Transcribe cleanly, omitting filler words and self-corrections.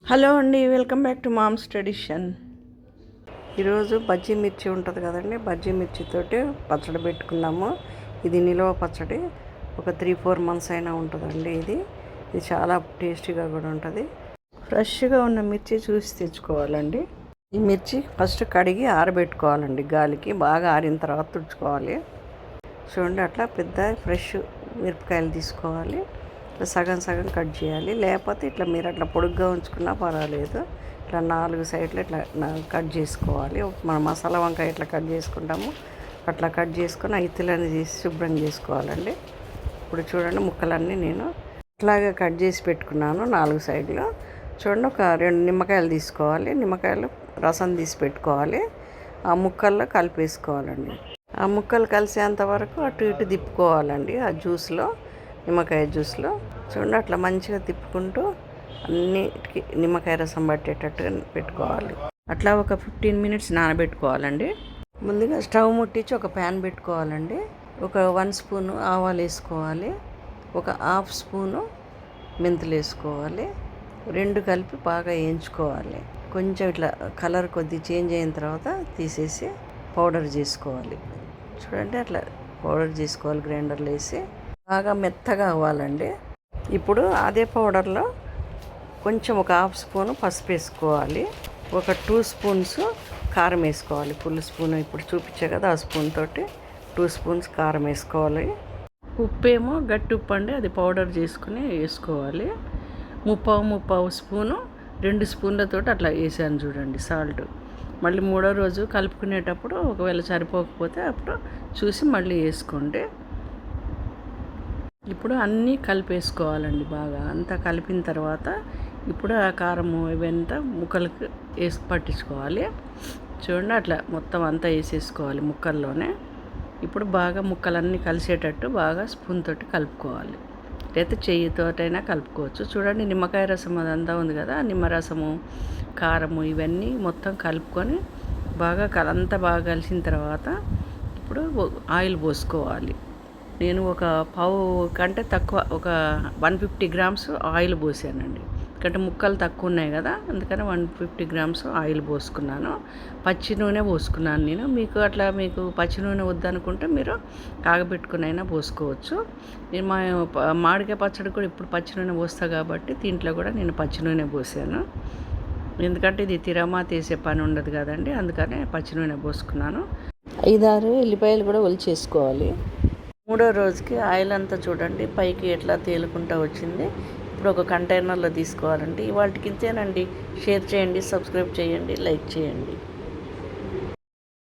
Hello అండి, welcome back to Mom's Tradition. ఈరోజు బజ్జీ మిర్చి ఉంటుంది కదండి, బజ్జీ మిర్చితోటి పచ్చడి పెట్టుకున్నాము. ఇది నిల్వ పచ్చడి, ఒక 3-4 months అయినా ఉంటుందండి. ఇది చాలా టేస్టీగా కూడా ఉంటుంది. ఫ్రెష్గా ఉన్న మిర్చి చూసి తెచ్చుకోవాలండి. ఈ మిర్చి ఫస్ట్ కడిగి ఆరబెట్టుకోవాలండి, గాలికి బాగా ఆరిన తర్వాత తుడుచుకోవాలి. చూడండి, అట్లా పెద్ద ఫ్రెష్ మిరపకాయలు తీసుకోవాలి. ఇట్లా సగం సగం కట్ చేయాలి, లేకపోతే ఇట్లా మీరు అట్లా పొడుగ్గా ఉంచుకున్నా పర్వాలేదు. ఇట్లా 4 సైడ్లు ఇట్లా కట్ చేసుకోవాలి. మన మసాలా వంకాయ ఇట్లా కట్ చేసుకుంటాము, అట్లా కట్ చేసుకొని ఐతులని తీసి శుభ్రం చేసుకోవాలండి. ఇప్పుడు చూడండి, ముక్కలన్నీ నేను ఇట్లాగే కట్ చేసి పెట్టుకున్నాను 4 సైడ్లు. చూడండి, ఒక 2 నిమ్మకాయలు తీసుకోవాలి. నిమ్మకాయలు రసం తీసి పెట్టుకోవాలి. ఆ ముక్కల్లో కలిపేసుకోవాలండి. ఆ ముక్కలు కలిసేంత వరకు అటు ఇటు తిప్పుకోవాలండి. ఆ జ్యూస్లో, నిమ్మకాయ జ్యూస్లో చూడండి, అట్లా మంచిగా తిప్పుకుంటూ అన్నిటికీ నిమ్మకాయ రసం పట్టేటట్టుగా పెట్టుకోవాలి. అట్లా ఒక 15 minutes నానబెట్టుకోవాలండి. ముందుగా స్టవ్ ముట్టించి ఒక ప్యాన్ పెట్టుకోవాలండి. ఒక 1 స్పూను ఆవాలు వేసుకోవాలి, ఒక 1/2 స్పూను మెంతులు వేసుకోవాలి. 2 కలిపి బాగా వేయించుకోవాలి. కొంచెం ఇట్లా కలర్ కొద్ది చేంజ్ అయిన తర్వాత తీసేసి పౌడర్ చేసుకోవాలి. చూడండి, అట్లా పౌడర్ చేసుకోవాలి. గ్రైండర్లో వేసి బాగా మెత్తగా అవ్వాలండి. ఇప్పుడు అదే పౌడర్లో కొంచెం ఒక 1/2 స్పూను పసుపు వేసుకోవాలి. ఒక 2 స్పూన్స్ కారం వేసుకోవాలి. ఫుల్ స్పూన్ ఇప్పుడు చూపించే కదా, ఆ స్పూన్ తోటి 2 స్పూన్స్ కారం వేసుకోవాలి. ఉప్పు ఏమో గట్టి ఉప్పు అండి, అది పౌడర్ చేసుకుని వేసుకోవాలి. ముప్పావు స్పూను 2 స్పూన్లతోటి అట్లా వేసాను చూడండి సాల్ట్. మళ్ళీ 3వ రోజు కలుపుకునేటప్పుడు ఒకవేళ సరిపోకపోతే అప్పుడు చూసి మళ్ళీ వేసుకోండి. ఇప్పుడు అన్నీ కలిపేసుకోవాలండి. బాగా అంతా కలిపిన తర్వాత ఇప్పుడు ఆ కారము ఇవంతా ముక్కలకి వేసి పట్టించుకోవాలి. చూడండి, అట్లా మొత్తం అంతా వేసేసుకోవాలి ముక్కల్లోనే. ఇప్పుడు బాగా ముక్కలన్నీ కలిసేటట్టు బాగా స్పూన్ తోటి కలుపుకోవాలి, లేకపోతే చెయ్యితోటైనా కలుపుకోవచ్చు. చూడండి, నిమ్మకాయ రసం అదంతా ఉంది కదా, నిమ్మరసము, కారము ఇవన్నీ మొత్తం కలుపుకొని బాగా అంతా బాగా కలిసిన తర్వాత ఇప్పుడు ఆయిల్ పోసుకోవాలి. నేను ఒక పావు కంటే తక్కువ, ఒక 150 grams ఆయిల్ పోసానండి. ఎందుకంటే ముక్కలు తక్కువ ఉన్నాయి కదా, అందుకని 150 grams ఆయిల్ పోసుకున్నాను. పచ్చి నూనె పోసుకున్నాను నేను. మీకు పచ్చి నూనె వద్దనుకుంటే మీరు కాగబెట్టుకుని అయినా పోసుకోవచ్చు. నేను మామిడికాయ పచ్చడి కూడా ఇప్పుడు పచ్చి నూనె పోస్తా కాబట్టి దీంట్లో కూడా నేను పచ్చి నూనె పోసాను. ఎందుకంటే ఇది తిరమాత వేసే పని ఉండదు కదండి, అందుకనే పచ్చి నూనె పోసుకున్నాను. 5-6 ఎల్లిపాయలు కూడా ఒలిచేసుకోవాలి. 3వ రోజుకి ఆయిల్ అంతా చూడండి పైకి ఎట్లా తేలుకుంటూ వచ్చింది. ఇప్పుడు ఒక కంటైనర్లో తీసుకోవాలండి. ఇవాళకి ఇంతేనండి. షేర్ చేయండి, సబ్స్క్రైబ్ చేయండి, లైక్ చేయండి.